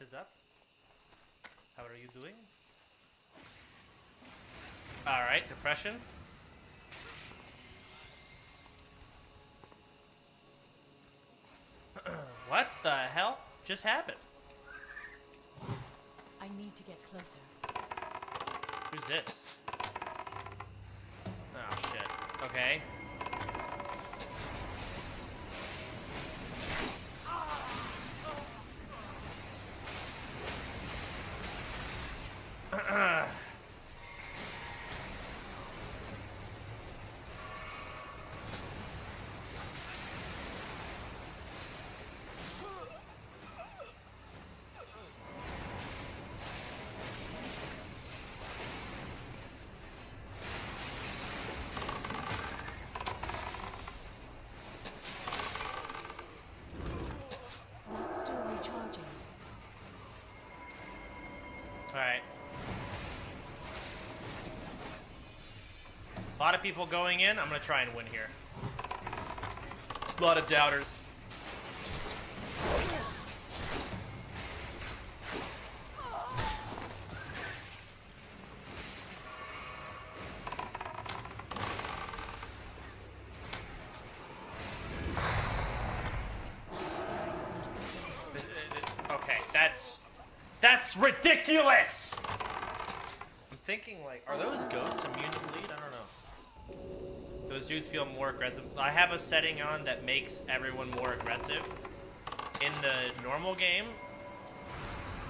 is up? How are you doing? Alright, depression. What the hell just happened? I need to get closer. Who's this? Oh shit. Okay. Not still recharging. Alright. A lot of people going in. I'm gonna try and win here. A lot of doubters. Okay, that's ridiculous! I'm thinking, like, are those ghosts immune to bleed? I don't know. Those dudes feel more aggressive. I have a setting on that makes everyone more aggressive. In the normal game,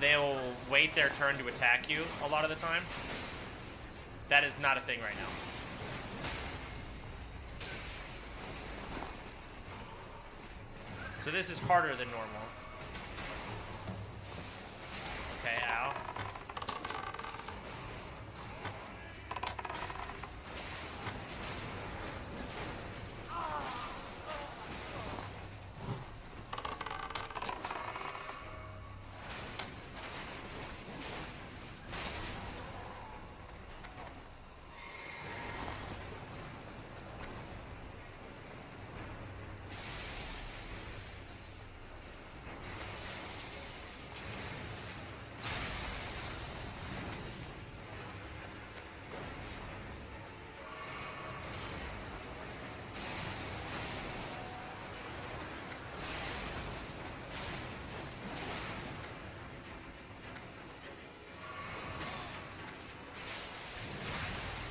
they'll wait their turn to attack you a lot of the time. That is not a thing right now. So this is harder than normal. Okay, ow.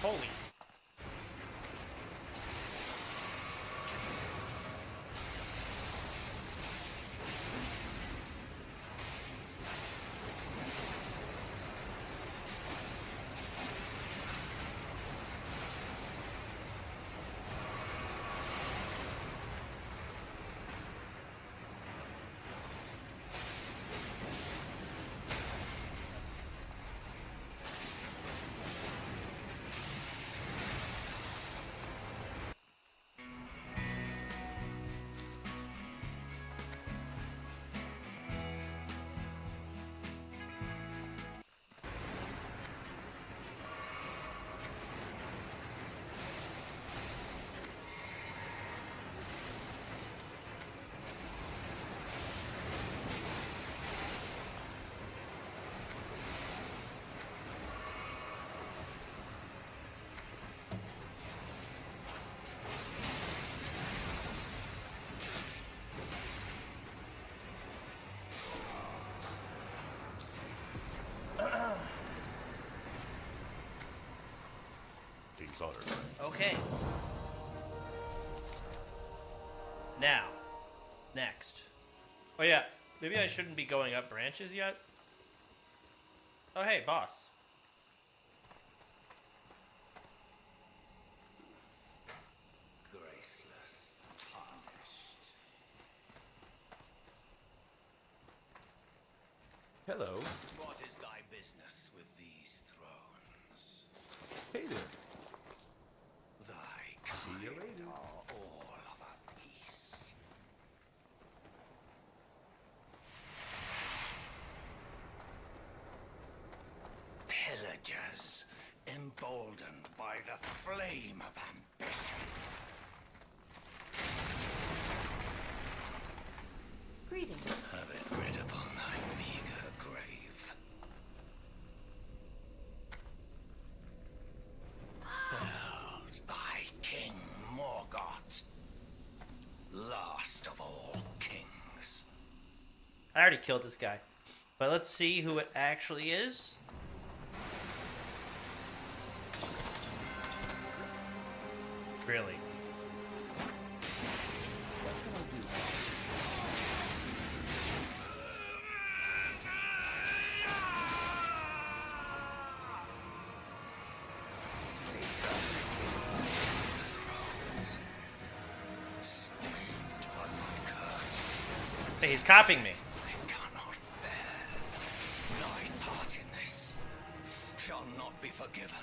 Holy. Okay. Now, next. Oh yeah, maybe I shouldn't be going up branches yet. Oh hey, boss. Graceless, tarnished. Hello. What is thy business with these thrones? Hey there. Thy See you kind later. are all of a piece. Pillagers, emboldened by the flame of ambition. Greetings. Have it writ upon thy meager grave. I already killed this guy. But let's see who it actually is. Really? What can I do? Hey, he's copying me. I cannot bear. Thy part in this shall not be forgiven.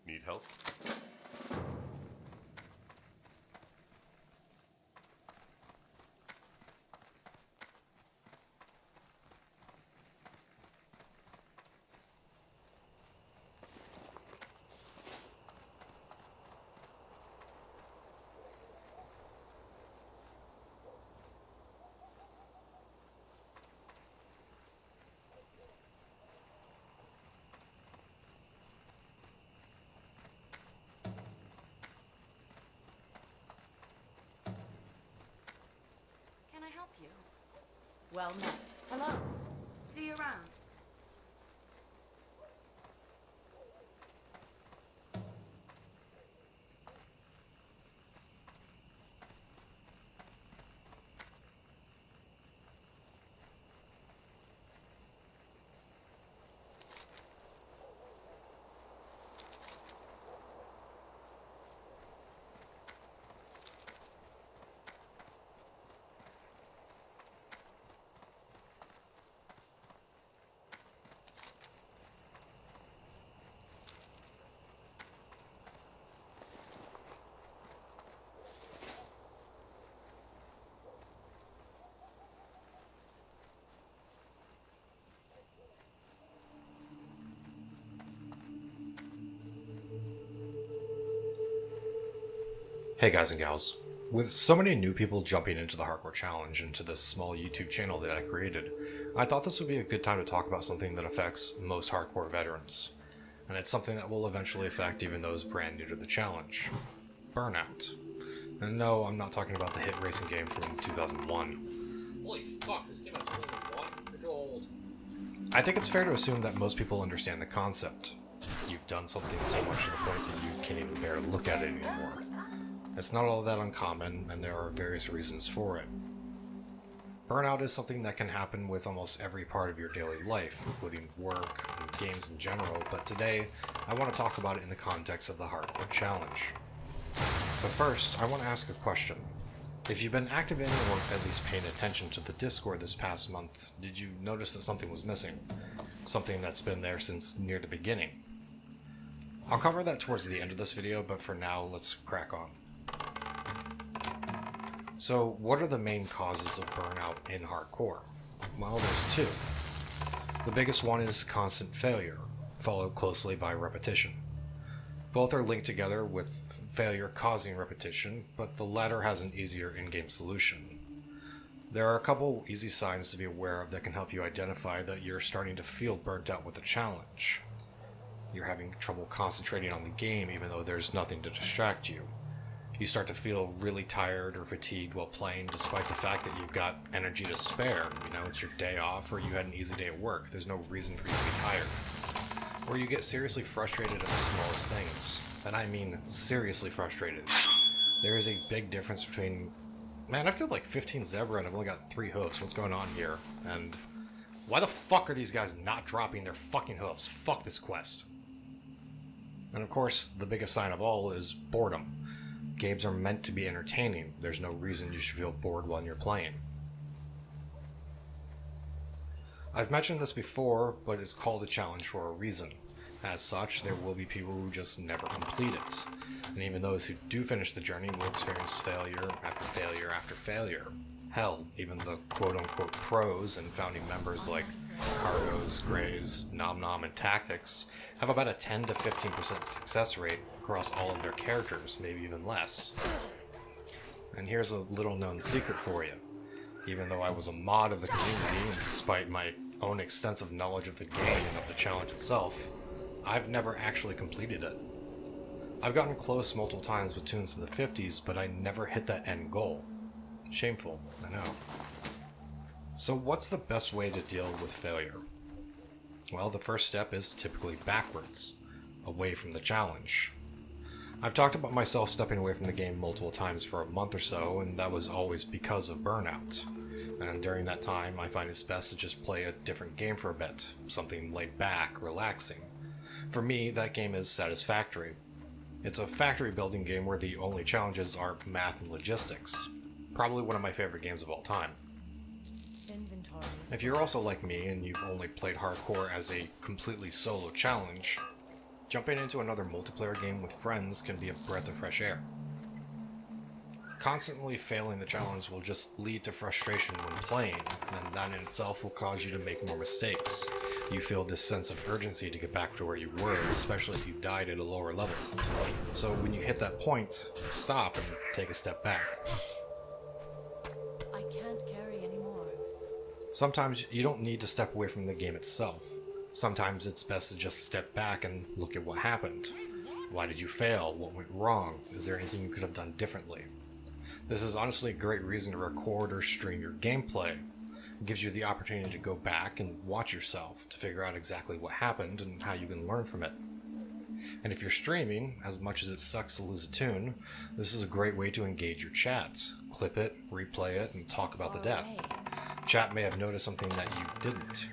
Need help? Can I help you? Well met. Hello. See you around. Hey guys and gals. With so many new people jumping into the Hardcore Challenge into this small YouTube channel that I created, I thought this would be a good time to talk about something that affects most hardcore veterans. And it's something that will eventually affect even those brand new to the challenge. Burnout. And no, I'm not talking about the hit racing game from 2001. Holy fuck, this came out 2001? I feel old. I think it's fair to assume that most people understand the concept. You've done something so much to the point that you can't even bear to look at it anymore. It's not all that uncommon, and there are various reasons for it. Burnout is something that can happen with almost every part of your daily life, including work and games in general, but today I want to talk about it in the context of the Hardcore Challenge. But first, I want to ask a question. If you've been active in or at least paying attention to the Discord this past month, did you notice that something was missing? Something that's been there since near the beginning? I'll cover that towards the end of this video, but for now, let's crack on. So, what are the main causes of burnout in hardcore? Well, there's two. The biggest one is constant failure, followed closely by repetition. Both are linked together with failure causing repetition, but the latter has an easier in-game solution. There are a couple easy signs to be aware of that can help you identify that you're starting to feel burnt out with the challenge. You're having trouble concentrating on the game even though there's nothing to distract you. You start to feel really tired or fatigued while playing despite the fact that you've got energy to spare. You know, it's your day off or you had an easy day at work. There's no reason for you to be tired. Or you get seriously frustrated at the smallest things. And I mean seriously frustrated. There is a big difference between, man, I've killed like 15 zebra and I've only got 3 hoofs. What's going on here? And why the fuck are these guys not dropping their fucking hoofs? Fuck this quest. And of course, the biggest sign of all is boredom. Games are meant to be entertaining. There's no reason you should feel bored while you're playing. I've mentioned this before, but it's called a challenge for a reason. As such, there will be people who just never complete it. And even those who do finish the journey will experience failure after failure after failure. Hell, even the quote-unquote pros and founding members like Cargos, Greys, Nom Nom, and Tactics have about a 10 to 15% success rate across all of their characters, maybe even less. And here's a little known secret for you. Even though I was a mod of the community, and despite my own extensive knowledge of the game and of the challenge itself, I've never actually completed it. I've gotten close multiple times with tunes in the 50s, but I never hit that end goal. Shameful, I know. So what's the best way to deal with failure? Well, the first step is typically backwards, away from the challenge. I've talked about myself stepping away from the game multiple times for a month or so, and that was always because of burnout. And during that time, I find it's best to just play a different game for a bit, something laid back, relaxing. For me, that game is Satisfactory. It's a factory building game where the only challenges are math and logistics. Probably one of my favorite games of all time. If you're also like me and you've only played hardcore as a completely solo challenge, jumping into another multiplayer game with friends can be a breath of fresh air. Constantly failing the challenge will just lead to frustration when playing, and that in itself will cause you to make more mistakes. You feel this sense of urgency to get back to where you were, especially if you died at a lower level. So when you hit that point, stop and take a step back. I can't carry anymore. Sometimes you don't need to step away from the game itself. Sometimes it's best to just step back and look at what happened. Why did you fail? What went wrong? Is there anything you could have done differently? This is honestly a great reason to record or stream your gameplay. It gives you the opportunity to go back and watch yourself to figure out exactly what happened and how you can learn from it. And if you're streaming, as much as it sucks to lose a tune, this is a great way to engage your chat. Clip it, replay it, and talk about the death. Chat may have noticed something that you didn't.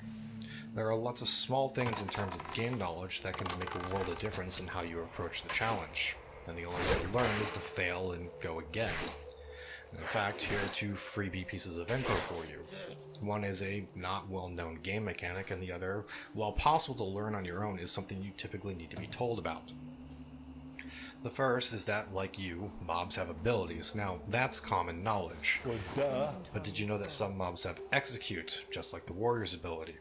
There are lots of small things in terms of game knowledge that can make a world of difference in how you approach the challenge. And the only way to learn is to fail and go again. In fact, here are 2 freebie pieces of info for you. One is a not well-known game mechanic, and the other, while possible to learn on your own, is something you typically need to be told about. The first is that, like you, mobs have abilities. Now, that's common knowledge. But did you know that some mobs have execute, just like the warrior's ability?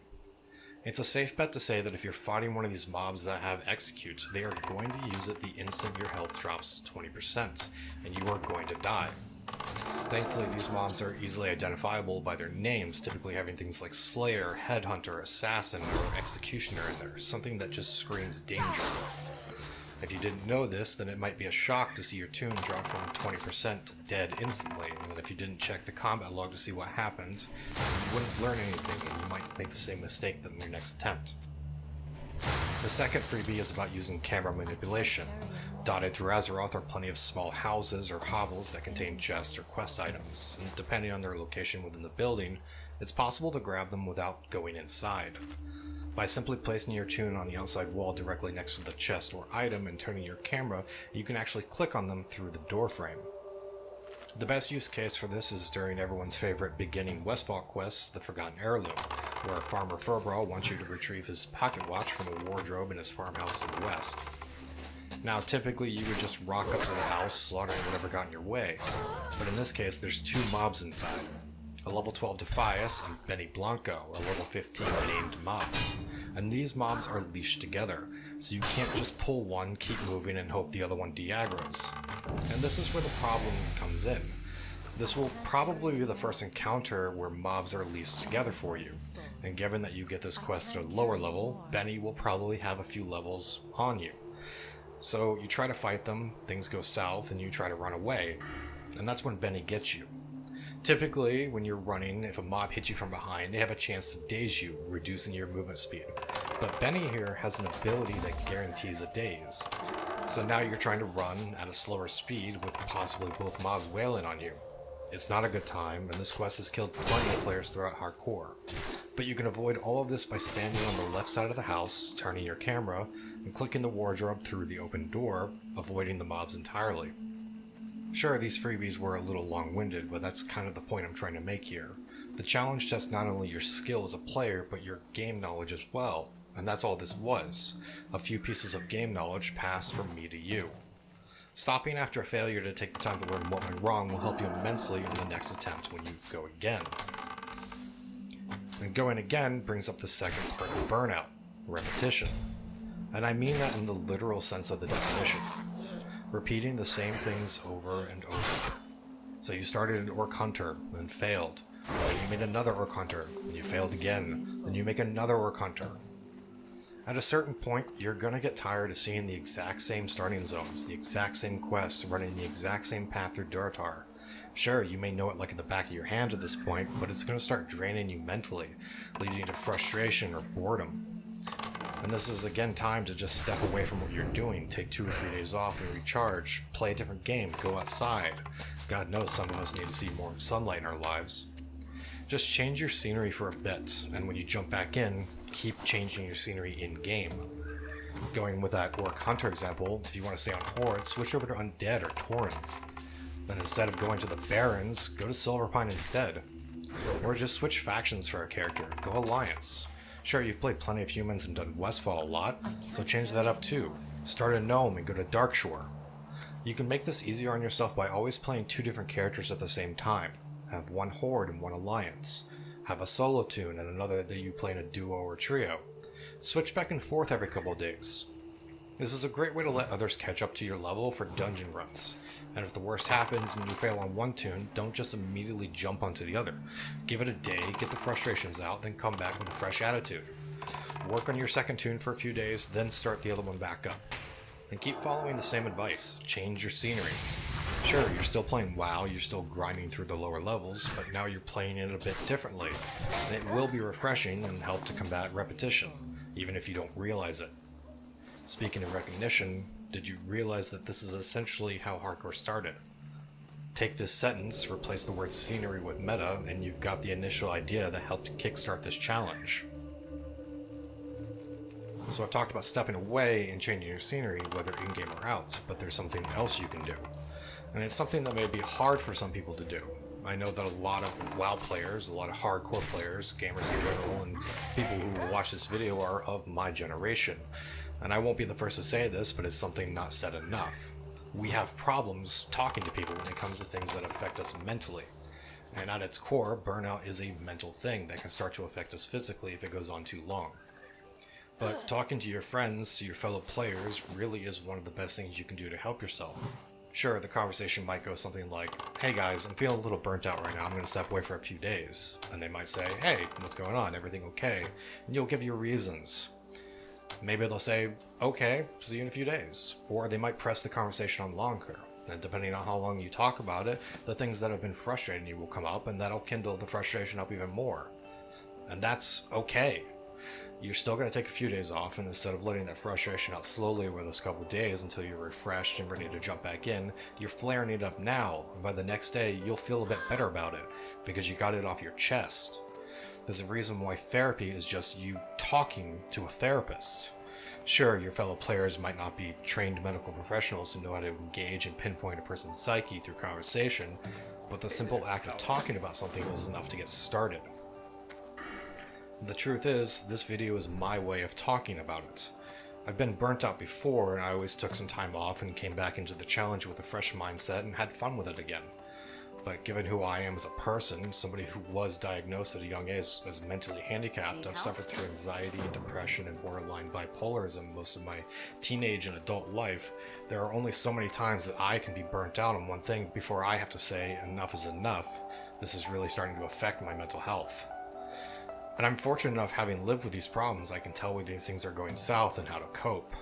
It's a safe bet to say that if you're fighting one of these mobs that have execute, they are going to use it the instant your health drops 20%, and you are going to die. Thankfully, these mobs are easily identifiable by their names, typically having things like Slayer, Headhunter, Assassin, or Executioner in there, something that just screams danger. If you didn't know this, then it might be a shock to see your tune drop from 20% to dead instantly, and if you didn't check the combat log to see what happened, you wouldn't learn anything and you might make the same mistake in your next attempt. The second freebie is about using camera manipulation. Dotted through Azeroth are plenty of small houses or hovels that contain chests or quest items, and depending on their location within the building, it's possible to grab them without going inside. By simply placing your tune on the outside wall directly next to the chest or item and turning your camera, you can actually click on them through the doorframe. The best use case for this is during everyone's favorite beginning Westfall quest, the Forgotten Heirloom, where Farmer Furbrawl wants you to retrieve his pocket watch from a wardrobe in his farmhouse in the west. Now, typically you would just rock up to the house, slaughtering whatever got in your way, but in this case there's two mobs inside. A level 12 Defias and Benny Blanco, a level 15 named mob. And these mobs are leashed together, so you can't just pull one, keep moving, and hope the other one de-aggroes. And this is where the problem comes in. This will probably be the first encounter where mobs are leased together for you, and given that you get this quest at a lower level, Benny will probably have a few levels on you. So you try to fight them, things go south, and you try to run away, and that's when Benny gets you. Typically, when you're running, if a mob hits you from behind, they have a chance to daze you, reducing your movement speed. But Benny here has an ability that guarantees a daze. So now you're trying to run at a slower speed with possibly both mobs wailing on you. It's not a good time, and this quest has killed plenty of players throughout hardcore. But you can avoid all of this by standing on the left side of the house, turning your camera, and clicking the wardrobe through the open door, avoiding the mobs entirely. Sure, these freebies were a little long-winded, but that's kind of the point I'm trying to make here. The challenge tests not only your skill as a player, but your game knowledge as well, and that's all this was. A few pieces of game knowledge passed from me to you. Stopping after a failure to take the time to learn what went wrong will help you immensely in the next attempt when you go again. And going again brings up the second part of burnout, repetition. And I mean that in the literal sense of the definition. Repeating the same things over and over. So you started an Orc Hunter, then failed. Then you made another Orc Hunter, and you failed again. Then you make another Orc Hunter. At a certain point, you're gonna get tired of seeing the exact same starting zones, the exact same quests, running the exact same path through Durotar. Sure, you may know it like in the back of your hand at this point, but it's gonna start draining you mentally, leading to frustration or boredom. And this is again time to just step away from what you're doing, take 2 or 3 days off and recharge, play a different game, go outside. God knows some of us need to see more sunlight in our lives. Just change your scenery for a bit, and when you jump back in, keep changing your scenery in-game. Going with that Orc Hunter example, if you want to stay on Horde, switch over to Undead or Tauren. Then instead of going to the Barrens, go to Silverpine instead. Or just switch factions for a character, go Alliance. Sure, you've played plenty of humans and done Westfall a lot, so change that up too. Start a Gnome and go to Darkshore. You can make this easier on yourself by always playing 2 different characters at the same time. Have one Horde and one Alliance. Have a solo tune and another that you play in a duo or trio. Switch back and forth every couple of days. This is a great way to let others catch up to your level for dungeon runs. And if the worst happens when you fail on one tune, don't just immediately jump onto the other. Give it a day, get the frustrations out, then come back with a fresh attitude. Work on your second tune for a few days, then start the other one back up. And keep following the same advice. Change your scenery. Sure, you're still playing WoW, you're still grinding through the lower levels, but now you're playing it a bit differently. And it will be refreshing and help to combat repetition, even if you don't realize it. Speaking of recognition, did you realize that this is essentially how hardcore started? Take this sentence, replace the word scenery with meta, and you've got the initial idea that helped kickstart this challenge. So I've talked about stepping away and changing your scenery, whether in-game or out, but there's something else you can do. And it's something that may be hard for some people to do. I know that a lot of WoW players, a lot of hardcore players, gamers in general, and people who will watch this video are of my generation. And I won't be the first to say this, but it's something not said enough. We have problems talking to people when it comes to things that affect us mentally. And at its core, burnout is a mental thing that can start to affect us physically if it goes on too long. But talking to your friends, to your fellow players, really is one of the best things you can do to help yourself. Sure, the conversation might go something like, hey guys, I'm feeling a little burnt out right now, I'm going to step away for a few days. And they might say, hey, what's going on, everything okay? And you'll give your reasons. Maybe they'll say, okay, see you in a few days. Or they might press the conversation on longer. And depending on how long you talk about it, the things that have been frustrating you will come up, and that'll kindle the frustration up even more. And that's okay. You're still going to take a few days off, and instead of letting that frustration out slowly over those couple of days until you're refreshed and ready to jump back in, you're flaring it up now, and by the next day you'll feel a bit better about it, because you got it off your chest. There's a reason why therapy is just you talking to a therapist. Sure, your fellow players might not be trained medical professionals who know how to engage and pinpoint a person's psyche through conversation, but the simple act of talking about something is enough to get started. The truth is, this video is my way of talking about it. I've been burnt out before, and I always took some time off and came back into the challenge with a fresh mindset and had fun with it again. But given who I am as a person, somebody who was diagnosed at a young age as mentally handicapped, I've suffered through anxiety, depression, and borderline bipolarism most of my teenage and adult life, there are only so many times that I can be burnt out on one thing before I have to say enough is enough. This is really starting to affect my mental health. And I'm fortunate enough, having lived with these problems, I can tell when these things are going south and how to cope.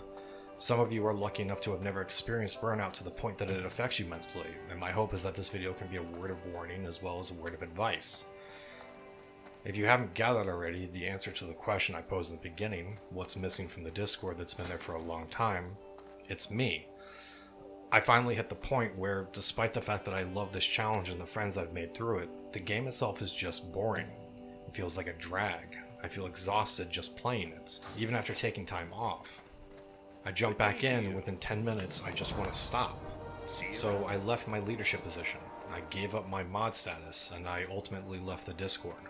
Some of you are lucky enough to have never experienced burnout to the point that it affects you mentally, and my hope is that this video can be a word of warning as well as a word of advice. If you haven't gathered already, the answer to the question I posed in the beginning, what's missing from the Discord that's been there for a long time, it's me. I finally hit the point where, despite the fact that I love this challenge and the friends I've made through it, the game itself is just boring. It feels like a drag. I feel exhausted just playing it, even after taking time off. I jump back in, and within 10 minutes, I just want to stop. So I left my leadership position, I gave up my mod status, and I ultimately left the Discord.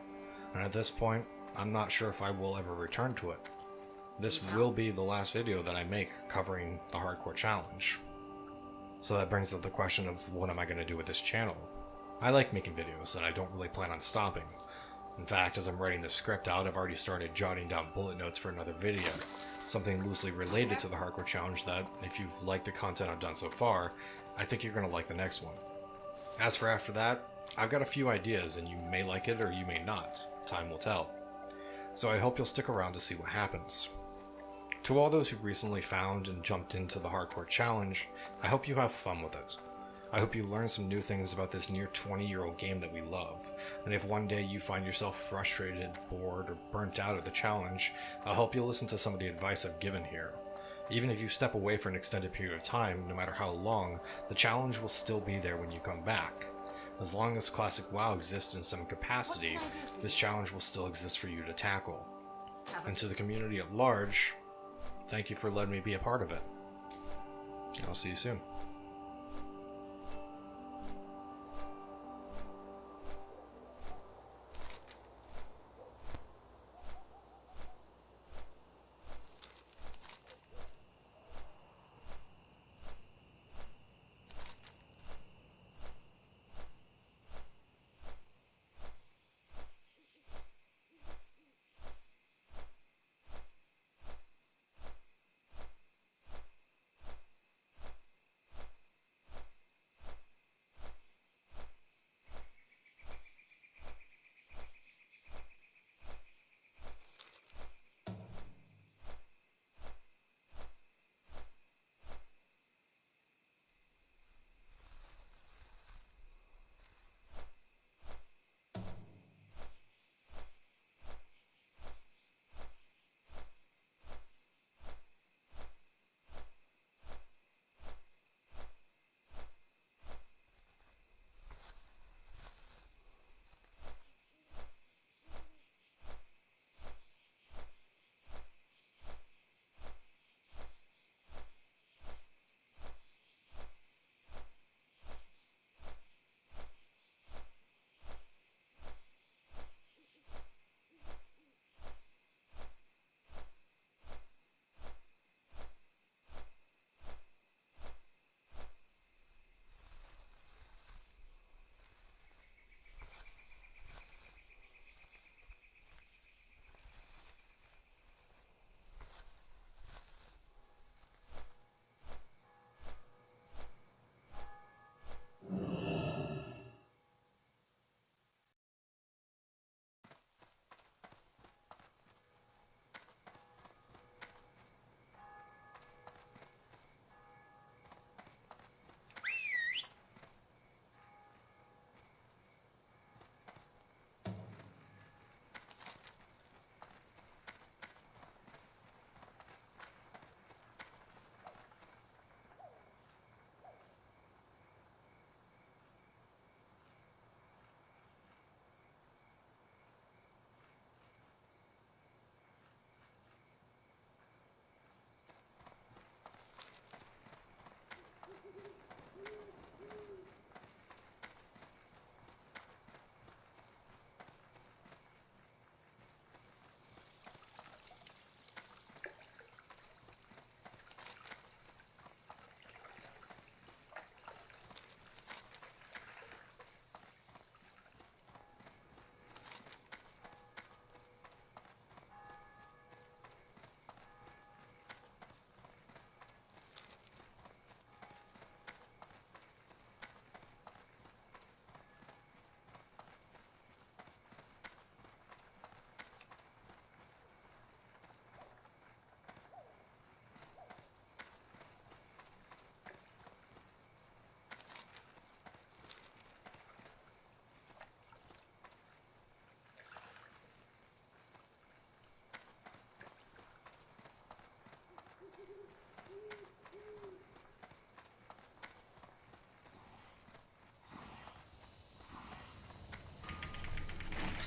And at this point, I'm not sure if I will ever return to it. This will be the last video that I make covering the Hardcore Challenge. So that brings up the question of what am I going to do with this channel? I like making videos, and I don't really plan on stopping. In fact, as I'm writing this script out, I've already started jotting down bullet notes for another video. Something loosely related to the Hardcore Challenge that, if you've liked the content I've done so far, I think you're going to like the next one. As for after that, I've got a few ideas, and you may like it or you may not. Time will tell. So I hope you'll stick around to see what happens. To all those who've recently found and jumped into the Hardcore Challenge, I hope you have fun with it. I hope you learn some new things about this near 20-year-old game that we love, and if one day you find yourself frustrated, bored, or burnt out at the challenge, I'll help you listen to some of the advice I've given here. Even if you step away for an extended period of time, no matter how long, the challenge will still be there when you come back. As long as Classic WoW exists in some capacity, this challenge will still exist for you to tackle. And to the community at large, thank you for letting me be a part of it. I'll see you soon.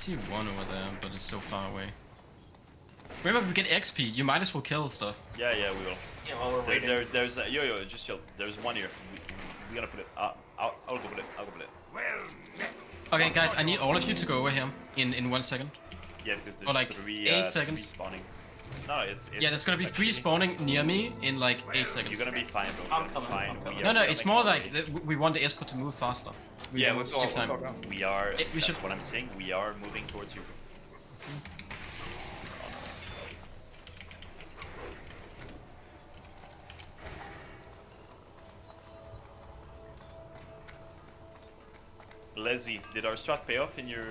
see one over there, but it's so far away. Remember, we get XP. You might as well kill stuff. Yeah, we will. Yeah, while we're waiting. There's yo, just chill. There's one here. We're gonna put it. I'll go put it. I'll go put it. Okay, guys, I need all of you to go over here in 1 second. Yeah, because there's Or like three, 8 three seconds. spawning. No, it's Yeah, there's gonna be like 3 shitty. spawning near me in like 8 seconds. You're gonna be fine, bro. I'm You're coming, Fine. I'm coming. We No, are- no, we are it's making more our like way. we want the escort to move faster. We Yeah, don't let's skip all time. talk. We are. we That's should- what I'm saying. We are moving towards you. Leslie, did our strat pay off in your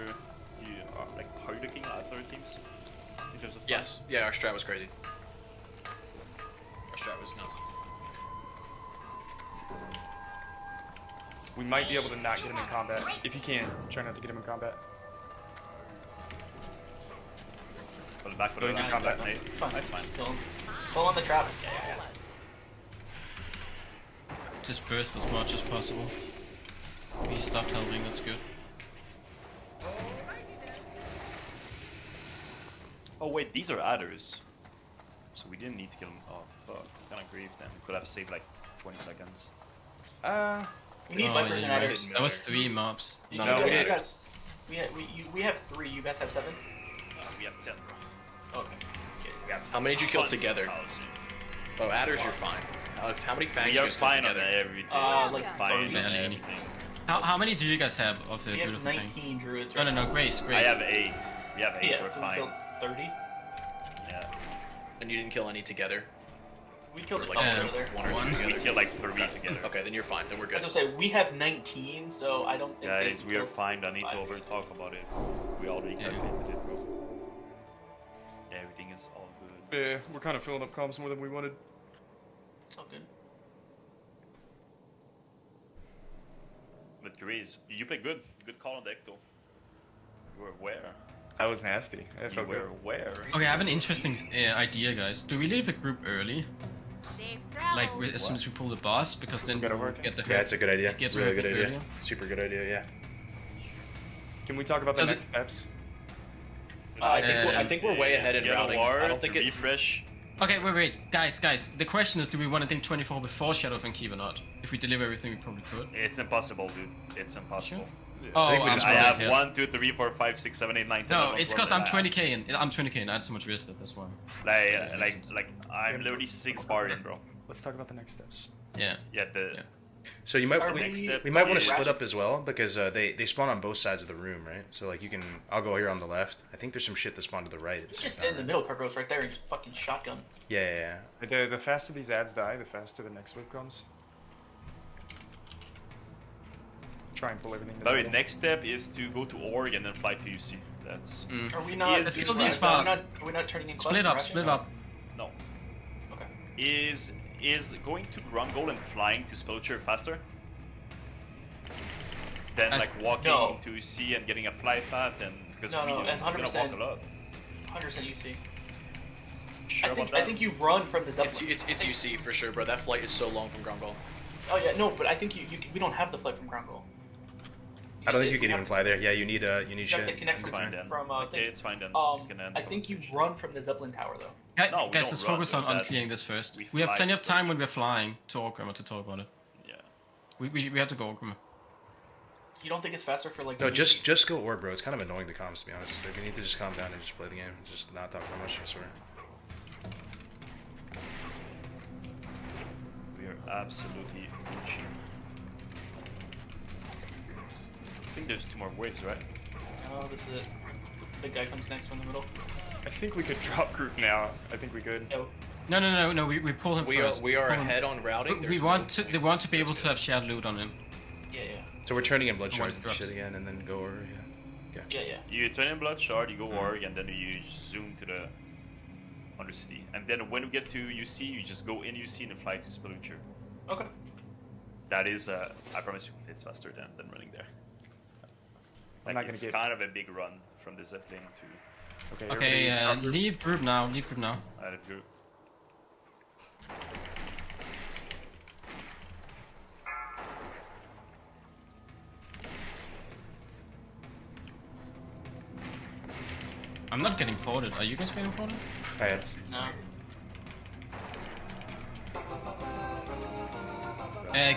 like how are you looking at other teams in terms of Yes. Yeah, our strat was crazy. Our strat was nuts. We might be able to not get him in combat. If you can, try not to get him in combat. Put it back, put No, it he's in back. combat. Nate. It's fine. That's fine. Just kill him. Pull on the trap. Yeah. Just burst as much as possible. We stopped helping, that's good. Oh wait, these are adders. So we didn't need to kill them. Oh fuck, kinda grieved then. We could have saved like 20 seconds. We need Oh, Vipers yeah, and you're right. Adders. That was 3 mobs. You No, guys- we you had- guys, we have 3. You guys have 7. We have 10, bro. Okay. We have How many did you kill 1,000. together? Oh, adders, you're fine. How many factions We are you kill fine on together? everything. Like fine on 30. Barely. everything. How many do you guys have of the We have beautiful thing? 19 druids. No, Right no, now. Grace. I have 8. We have 8, Yeah, we're so we fine. killed 30. Yeah. And you didn't kill any together? We killed Or a like couple together. one or two One. We together? killed like 3 together. Okay, then you're fine. Then we're As good. I say, we have 19, so I don't think. Guys, they we are killed fine. Don't need to 5. over talk about it. We already Yeah. calculated it, bro. Yeah, everything is all good. Yeah, we're kind of filling up comms more than we wanted. It's all good. But Grace, you played good. Good call on deck though. You were aware. That was nasty. That You felt were good. aware. Okay, I have an interesting idea, guys. Do we leave the group early? Safe Like travels. as soon as we pull the boss, because then Gotta we'll work. get the Yeah, it's a good idea. It gets Really good everything idea. earlier. Super good idea, yeah. Can we talk about the So next steps? I think we're way ahead in Get a routing. war I don't think to it. refresh. Okay, wait, guys. The question is, do we want to think 24 before Shadow of Keep or not? If we deliver everything, we probably could. It's impossible, dude. It's impossible. Oh, think we I'm just I sorry. have yeah. 1, 2, 3, 4, 5, 6, 7, 8, 9, 10. No, it's because I'm 20k in. I'm 20k in. I had so much wasted. That's why. Like I'm literally 6 bar in, bro. Let's talk about the next steps. Yeah. Yeah, Yeah. So you might Are next we, step we might want is- to split up as well because they spawn on both sides of the room, right? So like you can I'll go here on the left. I think there's some shit that spawned to the right. At the Let's same just stay in the time. middle. Cargo's right there and just fucking shotgun. Yeah. The faster these ads die, the faster the next wave comes. Try and pull everything By the way, together. next step is to go to Org and then fly to UC. That's Mm. Are we not? Let's kill are these we fast. not- Are we not turning in Split up. Split up. no. Okay. Is going to Grungol and flying to Spellcher faster? Than I- like walking No. to UC and getting a flight path and because No, no, we're that's gonna 100%. walk a lot. 100% UC. Sure I think about that? I think you run from the It's Zeppelin. it's UC for sure, bro. That flight is so long from Grongol. Oh yeah, no, but I think we don't have the flight from Grongol. I don't think you We can have even fly there. Yeah, you need You have to shit. connect It's from, fine then. from Okay, thing. it's fine then. You can end I the think you conversation. run from the Zeppelin tower though. No, we Guys, don't let's run, focus dude. on That's- clearing this first. we We have fly plenty to of time Spellcher. when we're flying to Orgrimmar to talk about it. Yeah. We have to go Orgrimmar. You don't think it's faster for like? No, the- just go or bro. It's kind of annoying the comms to be honest. Like we need to just calm down and just play the game. Just not talk that much, I swear. We are absolutely Gucci. I think there's 2 more waves, right? Oh, this is it. The big guy comes next from the middle. I think we could drop group now. I think we could. Yeah, No. We pull him We first. are Pull him. ahead on routing. We There's want no- to. They want to be able to have shared loot on him. yeah. So we're turning in blood One shard drops. shit again and then go over. Yeah. You turn in Blood Shard, you go Org, and then you zoom to the Undercity. And then when we get to UC, you just go in UC and then fly to Speluncher. Okay. That is, I promise you, it's faster than running there. I'm not gonna it's get- kind of a big run from the Zeppelin to Okay. Okay, everybody drop group. leave group now. Leave group now. Added group. I'm not getting ported. Are you guys getting ported? I am. No.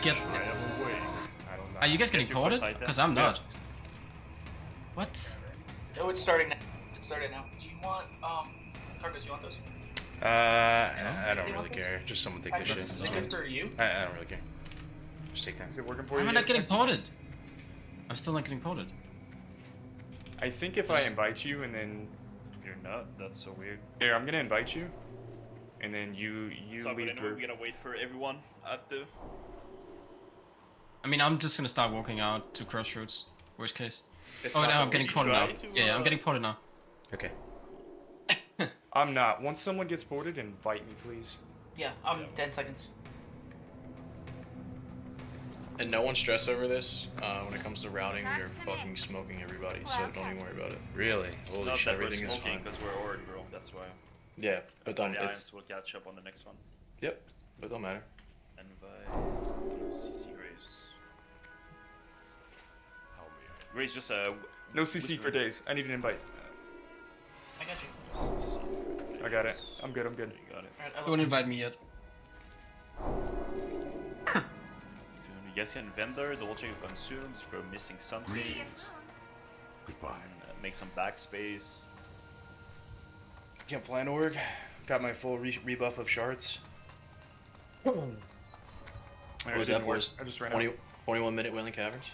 Get. Are you guys getting ported? Because I'm not. What? Oh, it's starting now. It started now. Do you want, Carcos, you want those? I don't really care. Just someone take this Actually, shit. is this good for you? I don't really care. Just take that. Is it working for Why you? am I not getting ported? I'm still not getting ported. I think if I invite you and then You're not. That's so weird. here, I'm gonna invite you, and then you So leave anyway, group. we gotta wait for everyone at the. I mean, I'm just gonna start walking out to Crossroads. Worst case. It's Oh, not no, I'm the getting easy ported now. try to, Yeah, I'm getting ported now. Okay. I'm not. Once someone gets ported, invite me, please. Yeah, 10 seconds. And no one stress over this. When it comes to routing, we're fucking smoking everybody, so don't even worry about it. Really? It's Holy not shit, that we're everything is smoking fine. because we're already, bro. That's why. Yeah, but then The it's Alliance will catch up on the next one. yep, but don't matter. Invite CC Grace. Grace just No CC for days. I need an invite. I got you. I got it. I'm good. I'm good. You got it. Alright, I Don't invite me yet. You guys can vendor, double check your consumes if you're missing something. Goodbye. And, make some backspace. Camp Plan Org. Got my full rebuff of shards. What was that? I just ran 20, out. 21-minute Wailing Caverns.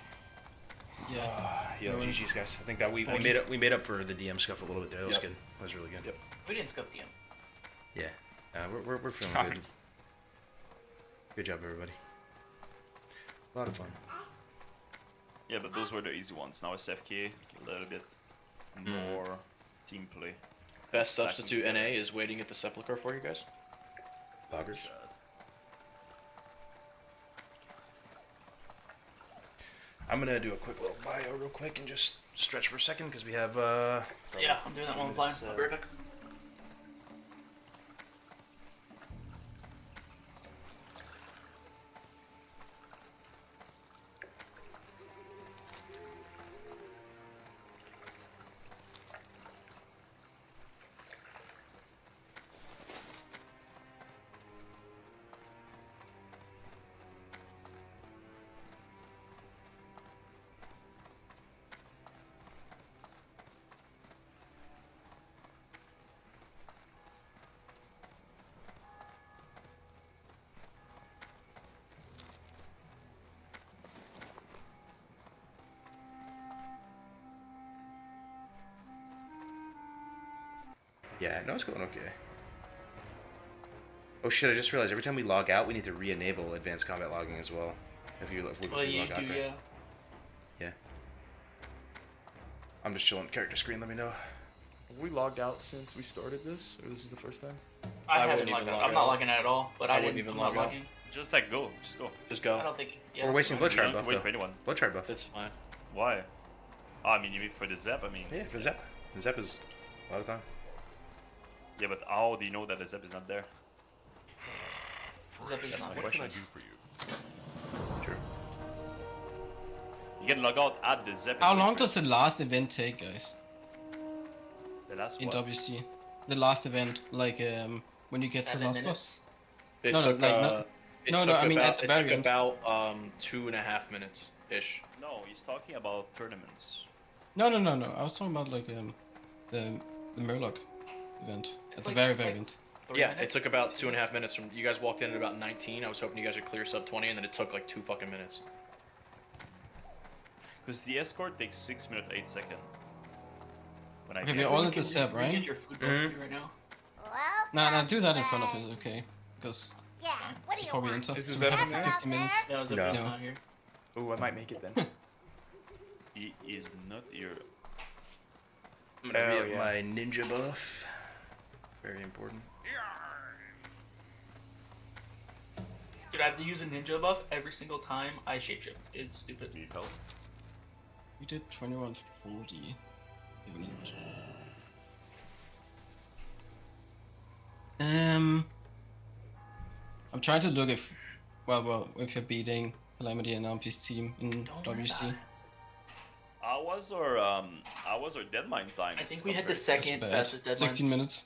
Yeah. Yo, Really? GG's guys. I think that we made up for the DM scuff a little bit there. That was good. That was really good. Yep. We didn't scuff DM. Yeah. We're feeling good. Good job, everybody. A lot of fun. Yeah, but those were the easy ones. Now it's FK, a little bit more team play. Best substitute NA is waiting at the Sepulchre for you guys. Loggers. I'm gonna do a quick little bio real quick and just stretch for a second because we have Yeah, I'm doing that one fine. I'll be right back. Yeah, no, it's going okay. Oh shit, I just realized every time we log out, we need to re-enable advanced combat logging as well. If we Well, you log out, do, right? yeah. Yeah. I'm just chilling character screen, let me know. Have we logged out since we started this, or this is the first time? I haven't wouldn't logged even out. log I'm not out. logging out at all, but I wouldn't didn't even I'm not log out. logging. Just like go, just go. Just go. I don't think. Yeah. We're wasting You blood don't shard have buff to wait though. for anyone. Blood shard buff. It's fine. Why? Oh, I mean, you mean for the Zep? I mean, Yeah, for Zep. The Zep is a lot of time. yeah, but how do you know that the Zep is not there? Zep is That's not my there. question. for you? True. You can log out at the Zep. and How wait long for does the last event take, guys? the last In one? WC? The last event, like when you get to the 7 last minutes. boss? It No, no, took, like, it no, took no, I mean, about, at the it very took end. about 2.5 minutes ish. No, he's talking about tournaments. No. I was talking about like the Murloc event at It's the like- very it's very like- end. 3 Yeah, minutes? it took about 2.5 minutes from you guys walked in at about 19. I was hoping you guys would clear sub 20, and then it took like 2 fucking minutes. Because the escort takes 6 minutes 8 seconds. When I Okay, get we're all there. at the Zep, You right? get your food bill right now. Nah, do that in front of it, okay? Because Yeah, what do you before we want? enter, Is the we Zep have in there? 50 minutes. No, Zep No. is not here. Ooh, I might make it then. He is not here. I'm gonna Hell re-up yeah. my ninja buff. Very important. Dude, I have to use a ninja buff every single time I shapeshift. It's stupid. Need help? We did 2140. Event. I'm trying to look if, well, if you're beating Calamity and Ampy's team in Don't worry WC. about it. How was our deadline time? I think we had the second fastest deadline. 16 minutes.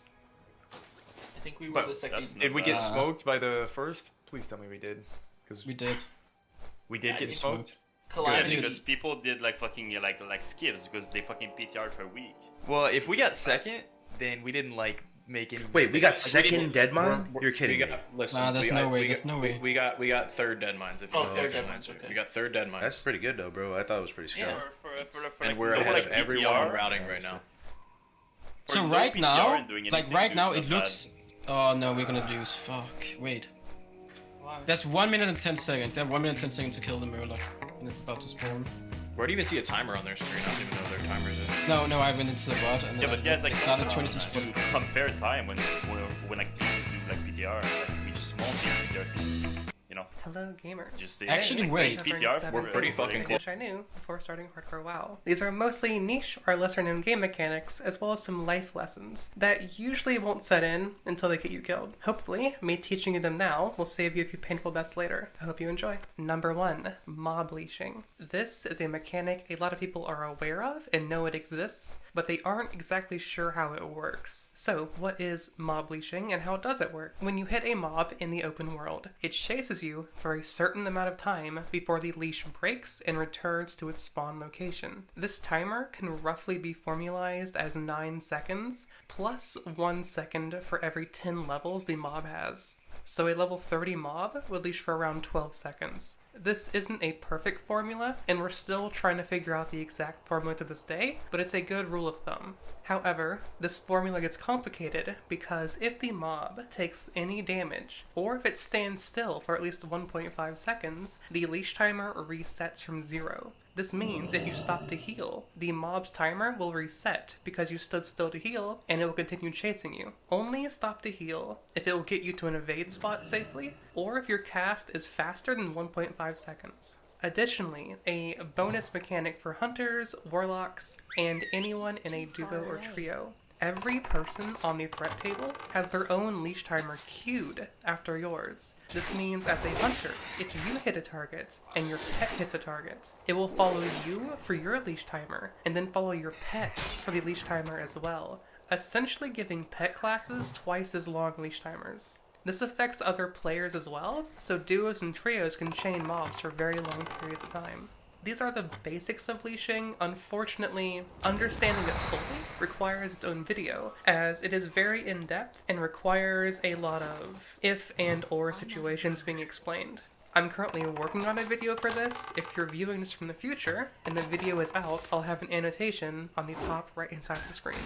I think we were But the second. did we get smoked by the first? Please tell me we did. Because We did. we did get smoked. Yeah, Calamity. because people did like fucking like skips because they fucking PTR'd for a week. Well, if we got second, then we didn't like make any. Wait, we got mistakes. second Deadmine? We're- You're kidding we me. got, listen, Nah, there's we no got- way, we there's got- no we- way. We got third dead mines. If you Oh, know third the dead answer. mines, okay. We got third dead mines. That's pretty good though, bro. I thought it was pretty Yeah. scary. For And like, we're no, ahead like of everyone on PTR. routing right now. For So no right PTR now, and doing like anything, right dude, now, not it looks. Oh no, we're gonna lose. Fuck. Wait. Why? That's 1 minute and 10 seconds. They have 1 minute and 10 seconds to kill the Murloc, and it's about to spawn. Where do you even see a timer on their screen? I don't even know what their timers is. No, I went into the bot and Yeah, then but guys, like, it started don't 26 to compare time when like teams do like PTR, like we just won't do PTR things, you know. Hello, gamers. Just say, Actually, like, wait. PTR. We're pretty fucking I close. wish I knew before starting Hardcore WoW. These are mostly niche or lesser known game mechanics, as well as some life lessons that usually won't set in until they get you killed. Hopefully, me teaching you them now will save you a few painful deaths later. I hope you enjoy. Number 1, mob leashing. This is a mechanic a lot of people are aware of and know it exists, but they aren't exactly sure how it works. So, what is mob leashing and how does it work? When you hit a mob in the open world, it chases you for a certain amount of time before the leash breaks and returns to its spawn location. This timer can roughly be formalized as 9 seconds, plus 1 second for every 10 levels the mob has. So a level 30 mob would leash for around 12 seconds. This isn't a perfect formula, and we're still trying to figure out the exact formula to this day, but it's a good rule of thumb. However, this formula gets complicated because if the mob takes any damage, or if it stands still for at least 1.5 seconds, the leash timer resets from 0. This means if you stop to heal, the mob's timer will reset because you stood still to heal, and it will continue chasing you. Only stop to heal if it will get you to an evade spot safely, or if your cast is faster than 1.5 seconds. Additionally, a bonus mechanic for hunters, warlocks, and anyone in a duo or trio. Every person on the threat table has their own leash timer queued after yours. This means as a hunter, if you hit a target and your pet hits a target, it will follow you for your leash timer and then follow your pet for the leash timer as well, essentially giving pet classes twice as long leash timers. This affects other players as well, so duos and trios can chain mobs for very long periods of time. These are the basics of leashing. Unfortunately, understanding it fully requires its own video, as it is very in-depth and requires a lot of if and or situations being explained. I'm currently working on a video for this. If you're viewing this from the future and the video is out, I'll have an annotation on the top right-hand side of the screen.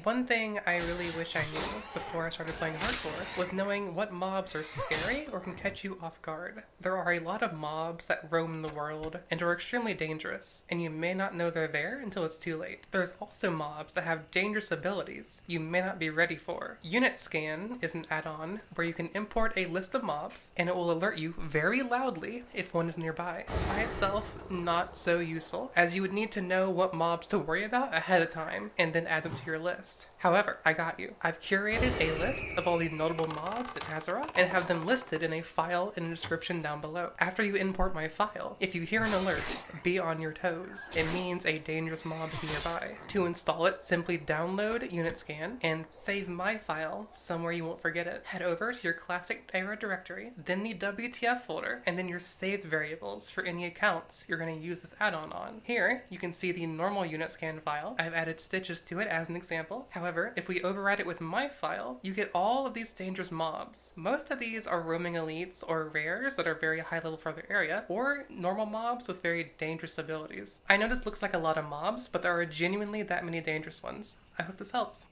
One thing I really wish I knew before I started playing hardcore was knowing what mobs are scary or can catch you off guard. There are a lot of mobs that roam the world and are extremely dangerous, and you may not know they're there until it's too late. There's also mobs that have dangerous abilities you may not be ready for. Unit Scan is an add-on where you can import a list of mobs and it will alert you very loudly if one is nearby. By itself, not so useful, as you would need to know what mobs to worry about ahead of time and then add them to your list. However, I got you. I've curated a list of all the notable mobs in Azeroth and have them listed in a file in the description down below. After you import my file, if you hear an alert, be on your toes. It means a dangerous mob is nearby. To install it, simply download Unit Scan and save my file somewhere you won't forget it. Head over to your classic era directory, then the WTF folder, and then your saved variables for any accounts you're going to use this add-on on. Here, you can see the normal Unit Scan file. I've added stitches to it as an example. However, if we override it with my file, you get all of these dangerous mobs. Most of these are roaming elites or rares that are very high level for their area, or normal mobs with very dangerous abilities. I know this looks like a lot of mobs, but there are genuinely that many dangerous ones. I hope this helps.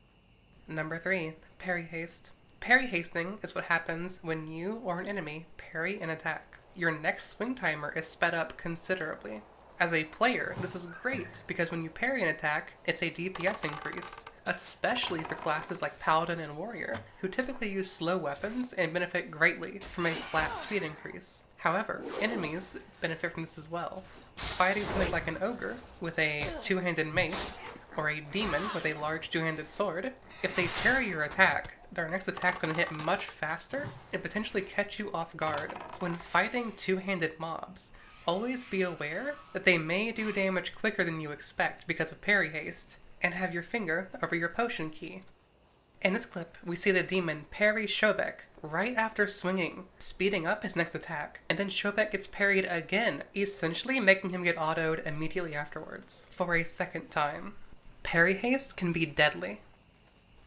Number 3, parry haste. Parry hasting is what happens when you or an enemy parry an attack. Your next swing timer is sped up considerably. As a player, this is great because when you parry an attack, it's a DPS increase, especially for classes like Paladin and Warrior, who typically use slow weapons and benefit greatly from a flat speed increase. However, enemies benefit from this as well. Fighting something like an ogre with a two-handed mace, or a demon with a large two-handed sword, if they parry your attack, their next attack's going to hit much faster and potentially catch you off guard. When fighting two-handed mobs, Always be aware that they may do damage quicker than you expect because of parry haste, and have your finger over your potion key. In this clip, we see the demon parry Shobek right after swinging, speeding up his next attack, and then Shobek gets parried again, essentially making him get autoed immediately afterwards, for a second time. Parry haste can be deadly.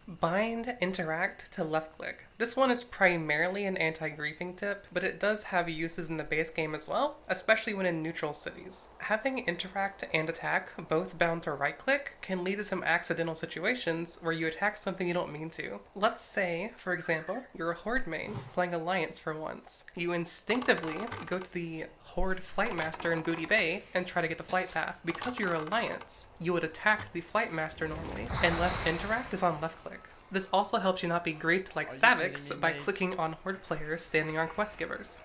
Bind interact to left click. This one is primarily an anti-griefing tip, but it does have uses in the base game as well, especially when in neutral cities. Having interact and attack both bound to right click can lead to some accidental situations where you attack something you don't mean to. Let's say, for example, you're a Horde main playing Alliance for once. You instinctively go to the Horde Flightmaster in Booty Bay and try to get the flight path. Because you're Alliance, you would attack the Flightmaster normally, unless interact is on left click. This also helps you not be griefed like Savix by clicking on Horde players standing on quest givers.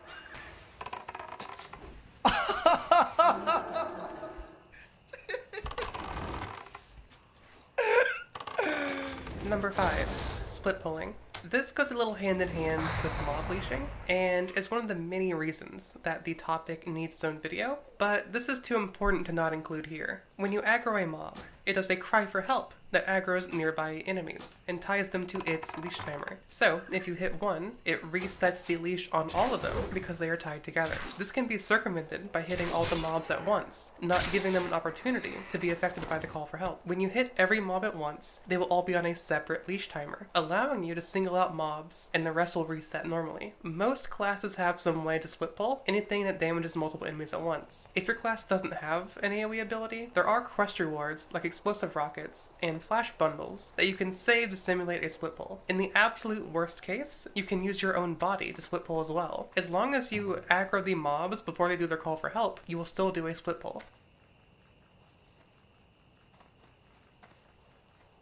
Number 5. Split pulling. This goes a little hand in hand with mob leashing, and is one of the many reasons that the topic needs its own video, but this is too important to not include here. When you aggro a mob, it does a cry for help that aggroes nearby enemies and ties them to its leash timer. So, if you hit one, it resets the leash on all of them because they are tied together. This can be circumvented by hitting all the mobs at once, not giving them an opportunity to be affected by the call for help. When you hit every mob at once, they will all be on a separate leash timer, allowing you to single out mobs and the rest will reset normally. Most classes have some way to split pull anything that damages multiple enemies at once. If your class doesn't have an AoE ability, there are quest rewards like explosive rockets and flash bundles that you can save to simulate a split pull. In the absolute worst case, you can use your own body to split pull as well. As long as you aggro the mobs before they do their call for help, you will still do a split pull.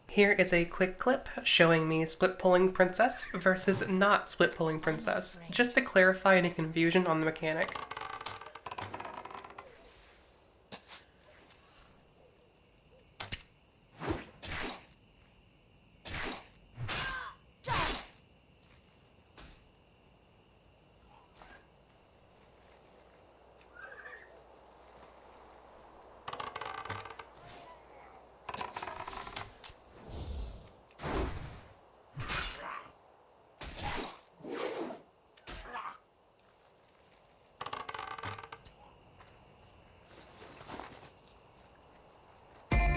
Here is a quick clip showing me split pulling princess versus not split pulling princess, just to clarify any confusion on the mechanic.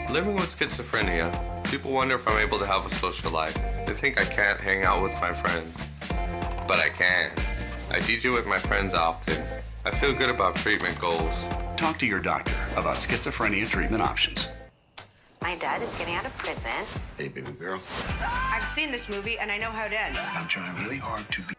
Living with schizophrenia, people wonder if I'm able to have a social life. They think I can't hang out with my friends. But I can. I DJ with my friends often. I feel good about treatment goals. Talk to your doctor about schizophrenia treatment options. My dad is getting out of prison. Hey, baby girl. I've seen this movie and I know how it ends. I'm trying really hard to be...